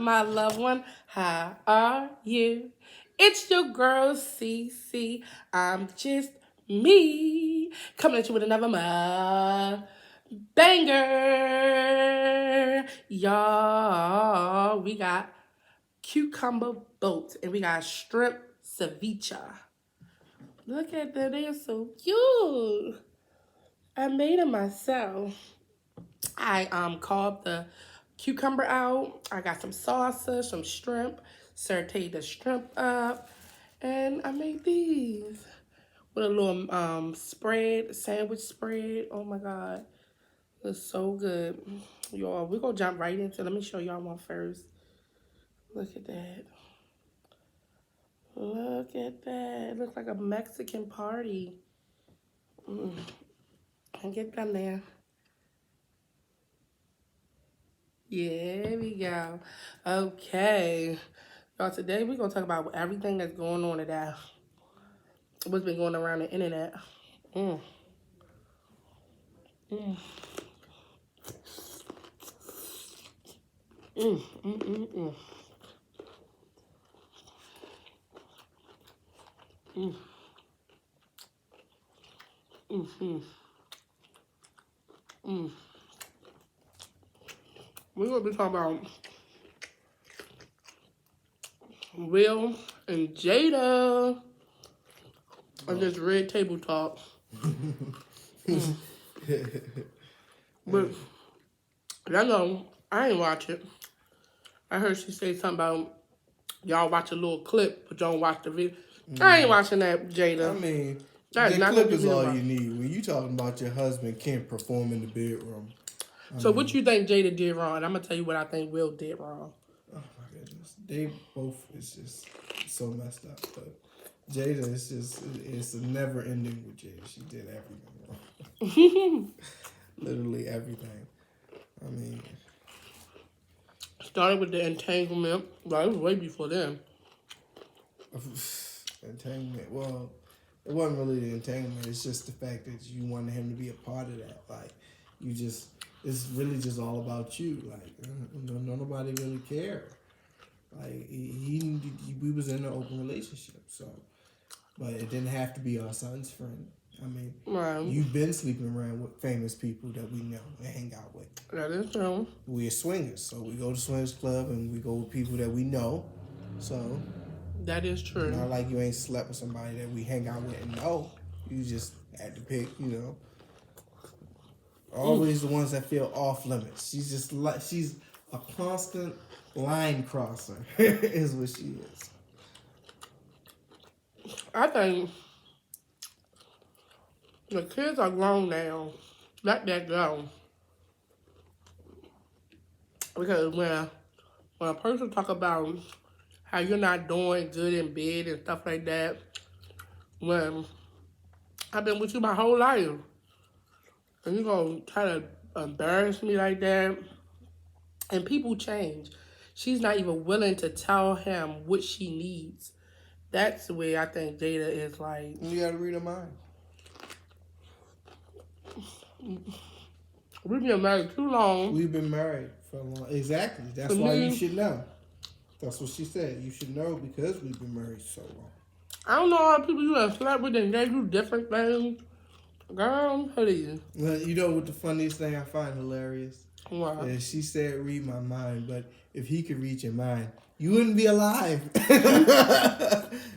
my loved one. How are you? It's your girl, CC. I'm just me. Coming at you with another banger. Y'all, we got cucumber boat and we got shrimp ceviche. Look at them, they are so cute. I made them myself. I carved the cucumber out. I got some salsa, some shrimp, sauteed the shrimp up, and I made these with a little spread, sandwich spread. Oh my god, it's so good, y'all. We're gonna jump right into. Let me show y'all one first. Look at that. Look at that. It looks like a Mexican party. And get them there. Yeah, there we go. Okay. Y'all, today we're going to talk about everything that's going on today. What's been going around the internet. Mm. Mm. Mm, mm, mm, mm. Mm. Mm, mm. We're going to be talking about Will and Jada on this red table talk. But I know I ain't watch it. I heard she say something about y'all watch a little clip, but don't watch the video. I ain't watching that, Jada. I mean, that the clip is all you need. When you talking about your husband can't perform in the bedroom. So what you think Jada did wrong? And I'm gonna tell you what I think Will did wrong. Oh my goodness, they both is just so messed up. But Jada is just it's a never ending with Jada. She did everything wrong. Literally everything. I mean, started with the entanglement. Well, it was way before then. Entanglement. Well, it wasn't really the entanglement. It's just the fact that you wanted him to be a part of that. Like, you just, it's really just all about you. Like, nobody really cared. Like, we was in an open relationship. So, but it didn't have to be our son's friend. I mean, you've been sleeping around with famous people that we know and hang out with. That is true. We're swingers, so we go to swingers club and we go with people that we know. So that is true. Not like you ain't slept with somebody that we hang out with and know. You just had to pick, Always the ones that feel off limits. She's just like she's a constant line crosser, is what she is. I think the kids are grown now. Let that go. Because when a person talk about how you're not doing good in bed and stuff like that, when I've been with you my whole life, and you're going to try to embarrass me like that, and people change. She's not even willing to tell him what she needs. That's the way I think Jada is like. You got to read her mind. We've been married too long. We've been married for a long. Exactly. That's why you should know. That's what she said. You should know because we've been married so long. I don't know all the people you have slept with and they do different things. Girl, please. Well, you know what the funniest thing I find hilarious? What? Is she said read my mind, but if he could read your mind, you wouldn't be alive.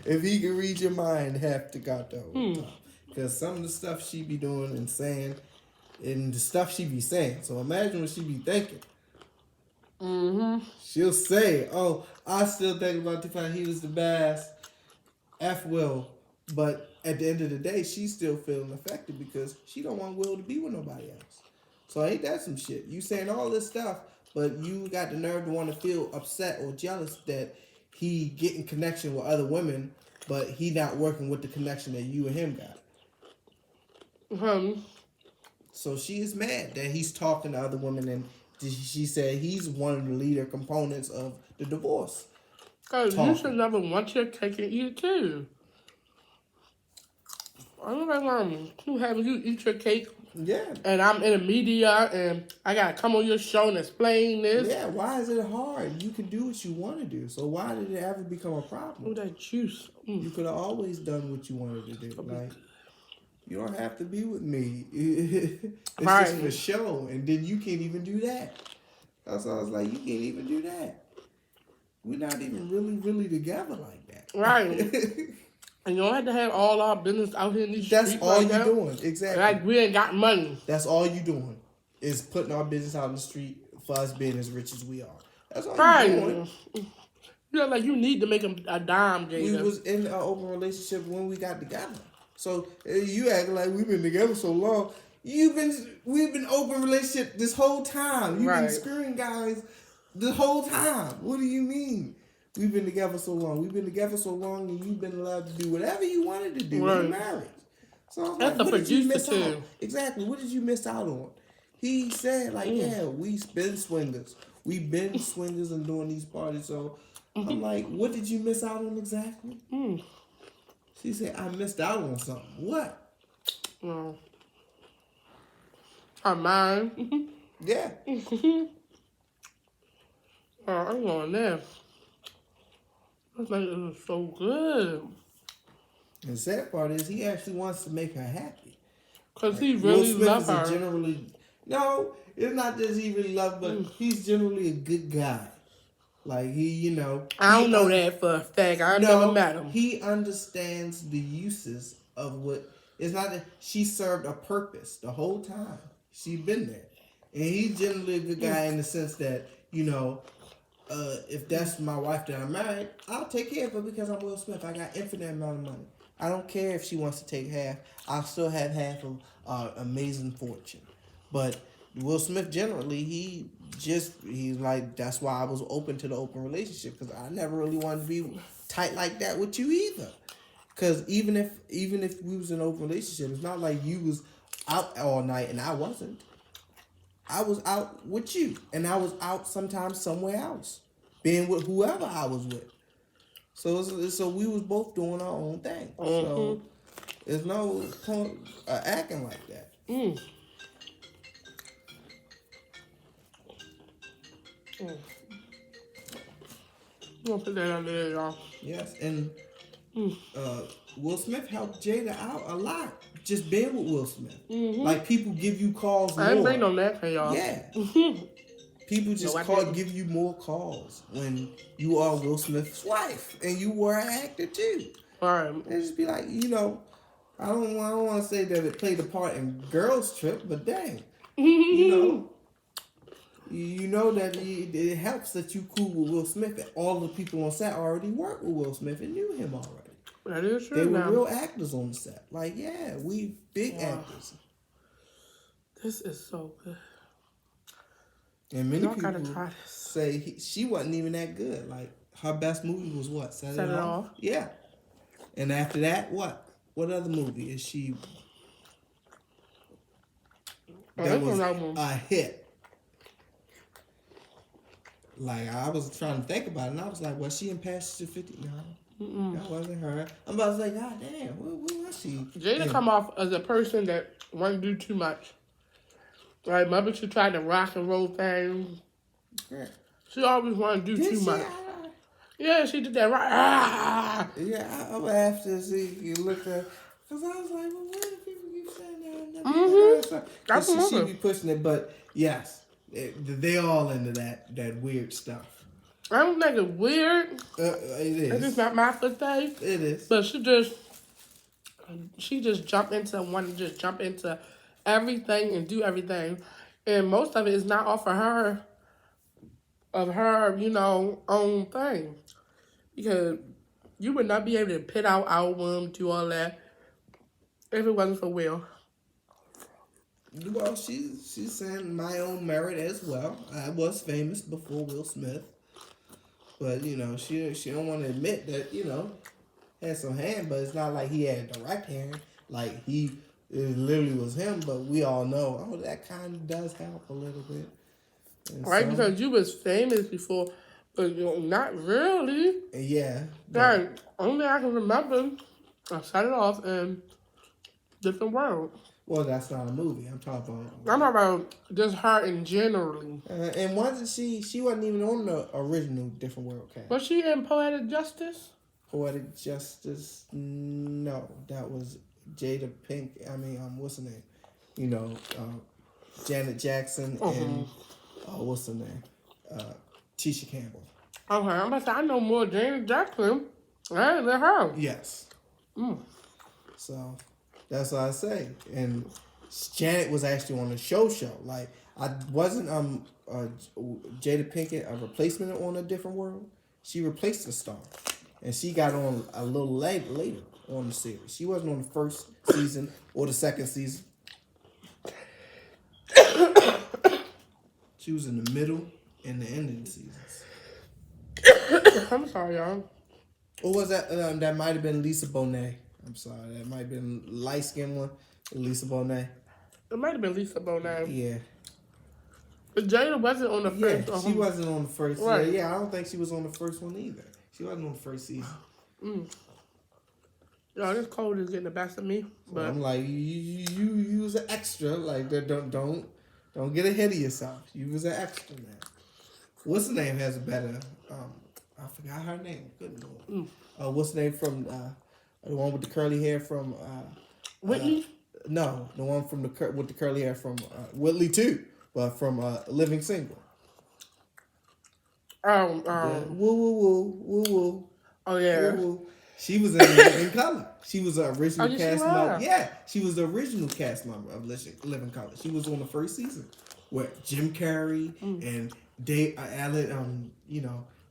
If he could read your mind, half the goddamn time. Because some of the stuff she be doing and saying, and the stuff she be saying. So imagine what she be thinking. She'll say, "Oh, I still think about the fact he was the best, F Will," but at the end of the day, she's still feeling affected because she don't want Will to be with nobody else. So ain't that some shit? You saying all this stuff, but you got the nerve to want to feel upset or jealous that he getting connection with other women, but he not working with the connection that you and him got. So she is mad that he's talking to other women, and she said he's one of the leader components of the divorce. Because you should never want your cake and eat it too. I don't know why you having you eat your cake Yeah. And I'm in the media, and I gotta come on your show and explain this. Yeah, why is it hard? You can do what you want to do. So why did it ever become a problem? Oh, that juice. You could have always done what you wanted to do. Like, you don't have to be with me. It's Right. just for show, and then you can't even do that. That's why I was like, you can't even do that. We're not even really together like that. Right. And you don't have to have all our business out here in these That's streets all like you're that. doing. Exactly. Like we ain't got money. That's all you doing is putting our business out in the street for us being as rich as we are. That's all Right. you're doing. You know, like you need to make a dime, Jada. We was in an open relationship when we got together. So you act like we've been together so long. We've been open relationship this whole time. You've been screwing guys the whole time. What do you mean? We've been together so long. We've been together so long, and you've been allowed to do whatever you wanted to do in marriage. So I was like, what did you miss out? Exactly. What did you miss out on? He said, like, yeah, we've been swingers. We've been swingers and doing these parties. So I'm like, what did you miss out on exactly? She said, I missed out on something. What? Her mind. Yeah. I'm going there. This nigga is so good. And the sad part is he actually wants to make her happy. Because he really loves her. No, it's not that he really loves, but he's generally a good guy. Like, I don't know that for a fact. I never met him. He understands the uses of what... It's not that she served a purpose the whole time. She's been there. And he's generally a good guy in the sense that, if that's my wife that I'm married, I'll take care of her because I'm Will Smith. I got infinite amount of money. I don't care if she wants to take half. I'll still have half of amazing fortune. But Will Smith generally, he's like, that's why I was open to the open relationship, because I never really wanted to be tight like that with you either. Because even if we was in an open relationship, it's not like you was out all night and I wasn't. I was out with you, and I was out sometimes somewhere else, being with whoever I was with. So we was both doing our own thing. So there's no point acting like that. I'm gonna put that under there, y'all. Yes, and Will Smith helped Jada out a lot. Just being with Will Smith. Like, people give you calls I ain't waiting on that for y'all. Yeah. People just give you more calls when you are Will Smith's wife and you were an actor too. Right. And just be like, I don't want to say that it played a part in Girls Trip, but dang, you know that it helps that you cool with Will Smith, and all the people on set already worked with Will Smith and knew him already. That is true. They were real actors on the set. Like, yeah, we big actors. This is so good. And many people say she wasn't even that good. Like, her best movie was what? Set It Off? Yeah. And after that, what? What other movie is she? That was a hit. Like, I was trying to think about it, and I was like, was she in Passenger 50? No. That wasn't her. I'm about to say, God damn, where was she? Jada come off as a person that won't do too much. Right, remember she tried the rock and roll thing. Yeah. She always wanted to do too much. Yeah, she did that right. Yeah, I'm after see you look at, because I was like, well, why do people keep saying that? That's she be pushing it, but yes, they all into that weird stuff. I don't think it's weird. It is. It's just not my thing. It is. But she just jump into everything and do everything. And most of it is not off of her, own thing. Because you would not be able to put out album, do all that, if it wasn't for Will. Well, she's saying my own merit as well. I was famous before Will Smith. But, she don't want to admit that, had some hand, but it's not like he had direct hand. Like, it literally was him, but we all know, that kind of does help a little bit. And right, because you was famous before, but not really. Yeah. Only I can remember, I started off in Different World. Well, that's not a movie. I'm talking about. I'm talking about just her in generally. And wasn't she? She wasn't even on the original Different World cast. Was she in Poetic Justice? Poetic Justice? No, that was Jada Pink. I mean, what's her name? You know, Janet Jackson and what's her name? Tisha Campbell. Okay, I'm about to say, I know more Janet Jackson than her. Yes. So that's what I say. And Janet was actually on the show. Like, I wasn't Jada Pinkett a replacement on A Different World. She replaced the star, and she got on a little later on the series. She wasn't on the first season or the second season. She was in the middle and the ending seasons. I'm sorry, y'all. Or was that? That might have been Lisa Bonet. I'm sorry. That might have been light skinned one, Lisa Bonet. It might have been Lisa Bonet. Yeah. But Jada wasn't on the first. Yeah, she wasn't on the first. Right. Yeah, I don't think she was on the first one either. She wasn't on the first season. Yo, this cold is getting the best of me. But So I'm like, you was an extra. Like, don't get ahead of yourself. You was an extra, man. What's the name has a better? I forgot her name. Good Lord. What's the name from the one with the curly hair from? Whitney? No, the one from with the curly hair from Whitley too, but from Living Single. Woo Woo. Oh yeah. Woo. She was in Living Color. She was the original cast member. Was? Yeah, she was the original cast member of Living Color. She was on the first season with Jim Carrey and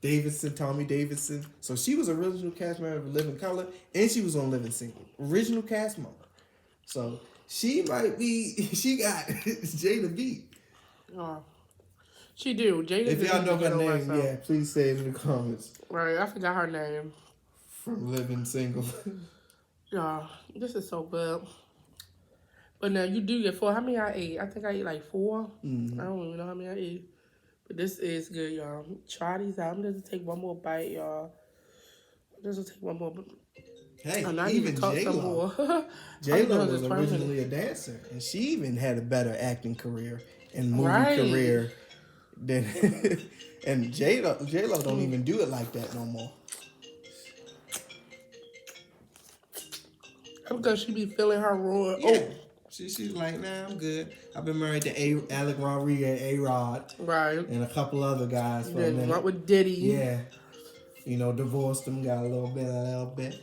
Davidson, Tommy Davidson. So she was original cast member of Living Color, and she was on Living Single. Original cast member. So she might be. She got Jada beat. Oh, she do. Jada. If y'all know her name, herself. yeah, please say it in the comments. Right, I forgot her name. From Living Single. Yeah, this is so good. But now you do get 4. How many I ate? I think I ate like 4. I don't even know how many I ate. But this is good, y'all. Try these out. I'm just gonna take one more bite, y'all. Just take one more. Hey, I even J-Lo. J-Lo was originally a dancer, and she even had a better acting career and movie career than. And J-Lo don't even do it like that no more. Because she be feeling her roar. Yeah. She's like, nah, I'm good. I've been married to Alec Rodriguez, A-Rod. Right. And a couple other guys for a minute. Went with Diddy. Yeah. You know, divorced them, got a little bit.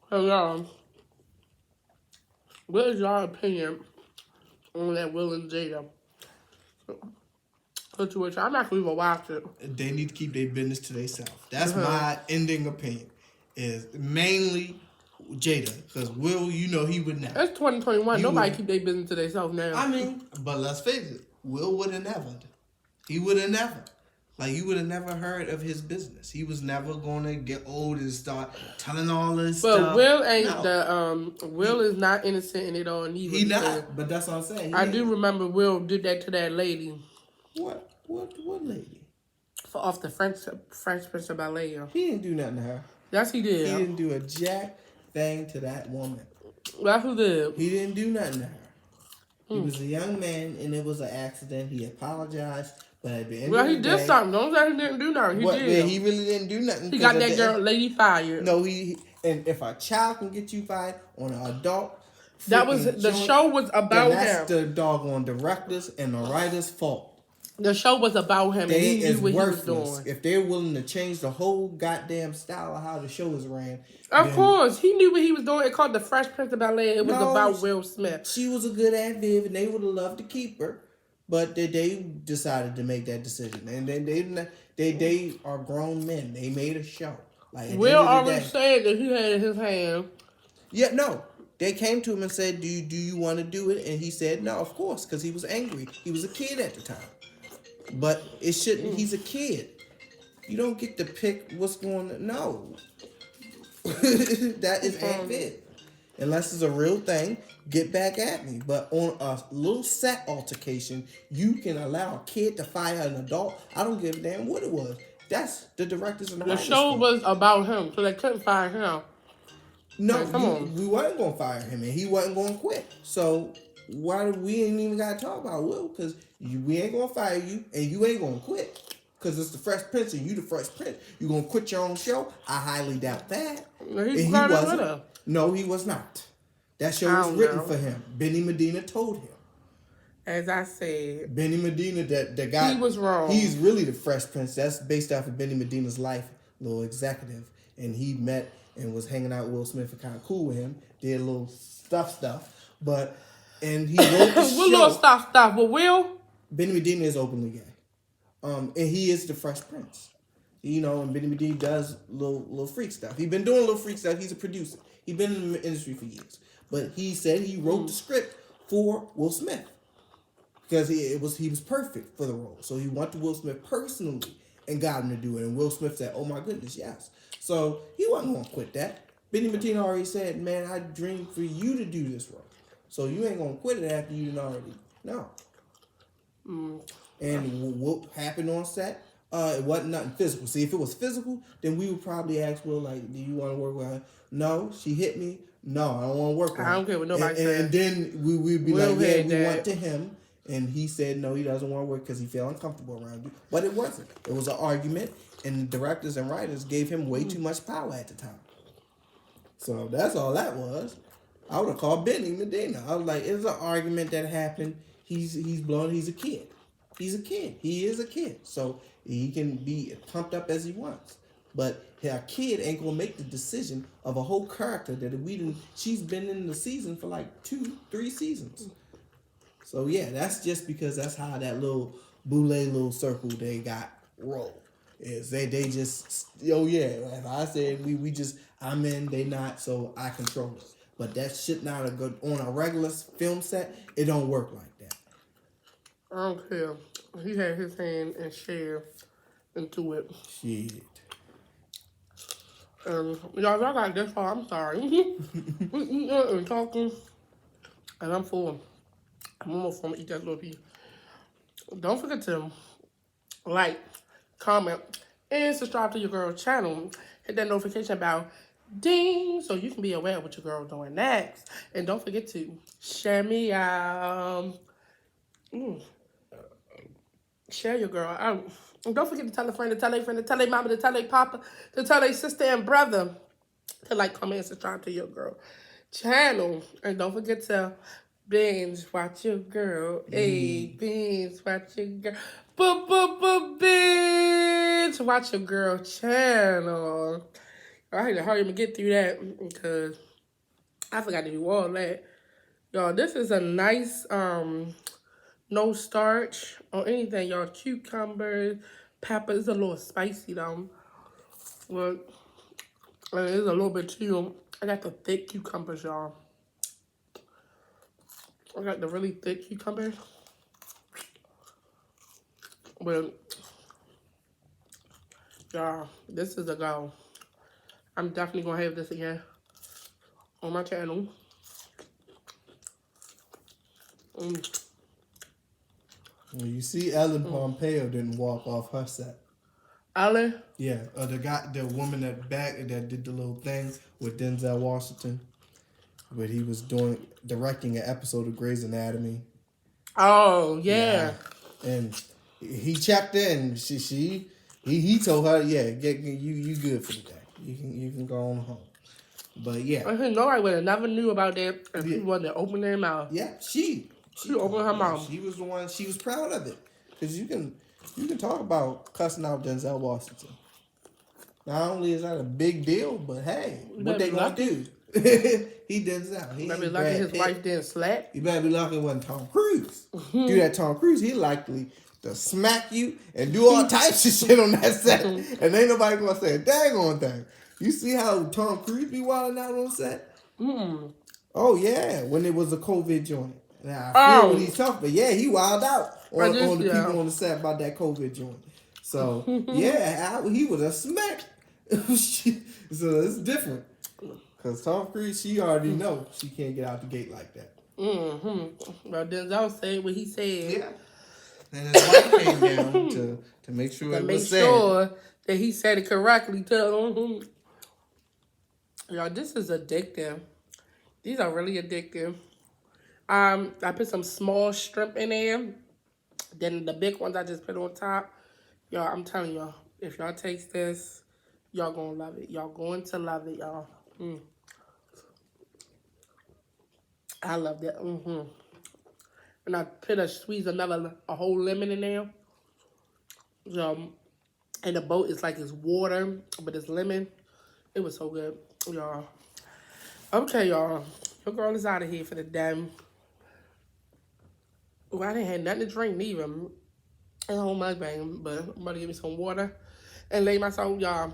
So, y'all, what is your opinion on that Will and Jada situation? I'm not going to even watch it. They need to keep their business to themselves. That's my ending opinion. Is mainly Jada, because Will, you know, he would never. It's 2021. Nobody keep their business to themselves now. I mean, but let's face it, Will would have never. He would have never. Like, you would have never heard of his business. He was never going to get old and start telling all this stuff. But Will ain't Will is not innocent in it all. Neither. He not. But that's what I'm saying. I do remember Will did that to that lady. What lady? Off the French Prince of Bel-Air. He didn't do nothing to her. Yes, he did. He didn't do a jack thing to that woman. That's who did. He didn't do nothing to her. He was a young man, and it was an accident. He apologized, but at the end of the day... Well, he did something. Don't say he didn't do nothing. He did. Yeah, he really didn't do nothing. He got that girl lady fired. No, and if a child can get you fired on an adult... That was... The show was about him. That's the doggone directors and the writers' fault. The show was about him, and he knew what he was doing. If they're willing to change the whole goddamn style of how the show is ran. Of course. He knew what he was doing. It called The Fresh Prince of Bel-Air. It was about Will Smith. She was a good Aunt Viv, and they would have loved to keep her. But they decided to make that decision. And then they are grown men. They made a show. Like, Will already said that he had in his hand. Yeah, no. They came to him and said, do you want to do it? And he said, no, of course, because he was angry. He was a kid at the time. But it shouldn't. He's a kid. You don't get to pick what's going on. No. That is Aunt Viv. Unless it's a real thing, get back at me. But on a little set altercation, you can allow a kid to fire an adult. I don't give a damn what it was. That's the directors and the writers. The show was about him, so they couldn't fire him. No, Come on. we wasn't gonna fire him, and he wasn't gonna quit. So why we ain't even gotta talk about Will? Because we ain't gonna fire you, and you ain't gonna quit. Because it's the Fresh Prince, and you the Fresh Prince. You gonna quit your own show? I highly doubt that. And he wasn't. No, he was not. That show was written for him. Benny Medina told him. As I said, Benny Medina, the guy, he was wrong. He's really the Fresh Prince. That's based off of Benny Medina's life, little executive, and he met and was hanging out with Will Smith and kind of cool with him. Did a little stuff, but and he wrote the show. What little stuff? But Will? Benny Medina is openly gay, and he is the Fresh Prince. You know, and Benny Medina does little freak stuff. He's been doing little freak stuff. He's a producer. He's been in the industry for years, but he said he wrote the script for Will Smith. Because he was perfect for the role. So he went to Will Smith personally and got him to do it. And Will Smith said, oh my goodness, yes. So he wasn't going to quit that. Benny Medina already said, man, I dreamed for you to do this role. So you ain't going to quit it after you didn't already know. And what happened on set, it wasn't nothing physical. See, if it was physical, then we would probably ask Will, like, do you want to work with her? No, she hit me. No, I don't want to work with her. I don't care what nobody says. And then we'd be Will like, yeah, we went to him. And he said, no, he doesn't want to work because he felt uncomfortable around you. But it wasn't. It was an argument, and the directors and writers gave him way too much power at the time. So that's all that was. I would have called Benny Medina. I was like, it's an argument that happened. He's blown. He's a kid. He's a kid. He is a kid. So he can be pumped up as he wants. But a kid ain't going to make the decision of a whole character that she's been in the season for like 2-3 seasons. So yeah, that's just because that's how that little boule little circle they got rolled. Is they just, oh yeah, as I said, we just, I'm in, they not, so I control it. But that shit not a good, on a regular film set, it don't work like that. I don't care. He had his hand and share into it. Shit. Y'all, I got this far, I'm sorry. And talking, and I'm full. I'm almost going to eat that little piece. Don't forget to like, comment, and subscribe to your girl's channel. Hit that notification bell, ding, so you can be aware of what your girl doing next. And don't forget to share me out. Share your girl out. And don't forget to tell a friend, to tell a friend, to tell a mama, to tell a papa, to tell a sister and brother to like, comment, and subscribe to your girl channel. And don't forget to binge watch your girl. Hey, binge watch your girl. Binge watch your girl channel. I had to hurry up and get through that because I forgot to do all that. Y'all, this is a nice, no starch or anything, y'all. Cucumbers, peppers, a little spicy though. But it is a little bit too. I got the thick cucumbers, y'all. I got the really thick cucumbers. But, y'all, this is a go. I'm definitely going to have this again on my channel. Well, you see, Ellen Pompeo didn't walk off her set. Ellen? Yeah, the woman that did the little thing with Denzel Washington. But he was directing an episode of Grey's Anatomy. Oh, yeah. And he checked in. He told her, yeah, you good for the day. You can go on home. But yeah. I think nobody would have never knew about that if she wasn't opening their mouth. Yeah, she opened her mouth. She was the one. She was proud of it because you can talk about cussing out Denzel Washington. Not only is that a big deal, but hey, what they gonna do? He Denzel. He better be lucky his wife didn't slap. You better be lucky it wasn't Tom Cruise. Do that Tom Cruise, he likely to smack you and do all types of shit on that set. And ain't nobody gonna say a dang on thing. You see how Tom Cruise be wilding out on set? Oh yeah, when it was a COVID joint. Now I feel what he's talking about. Yeah, he wilded out on the people on the set about that COVID joint. So yeah, he was a smack. So it's different. Because Tom Cruise, she already know she can't get out the gate like that. Well, Denzel said what he said. Yeah. And his wife came down to make sure it was said. Make sure that he said it correctly. Y'all, this is addictive. These are really addictive. I put some small shrimp in there. Then the big ones I just put on top. Y'all, I'm telling y'all, if y'all taste this, y'all gonna love it. Y'all going to love it, y'all. I love that. And I put squeeze a whole lemon in there. And the boat is like it's water, but it's lemon. It was so good, y'all. Okay, y'all. Your girl is out of here for the day. Well, I didn't have nothing to drink neither. At home mukbang, but I'm about to give me some water and lay myself, y'all.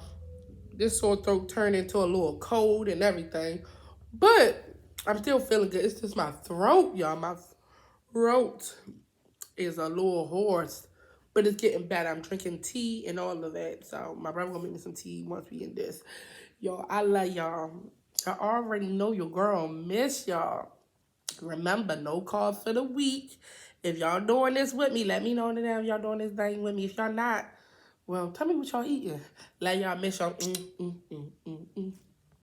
This sore throat turned into a little cold and everything, but I'm still feeling good. It's just my throat, y'all. My throat is a little hoarse, but it's getting better. I'm drinking tea and all of that. So my brother gonna make me some tea once we in this. Y'all, I love y'all. I already know your girl miss y'all. Remember, no call for the week. If y'all doing this with me, let me know that y'all doing this thing with me. If y'all not, well, tell me what y'all eating. Let y'all miss y'all.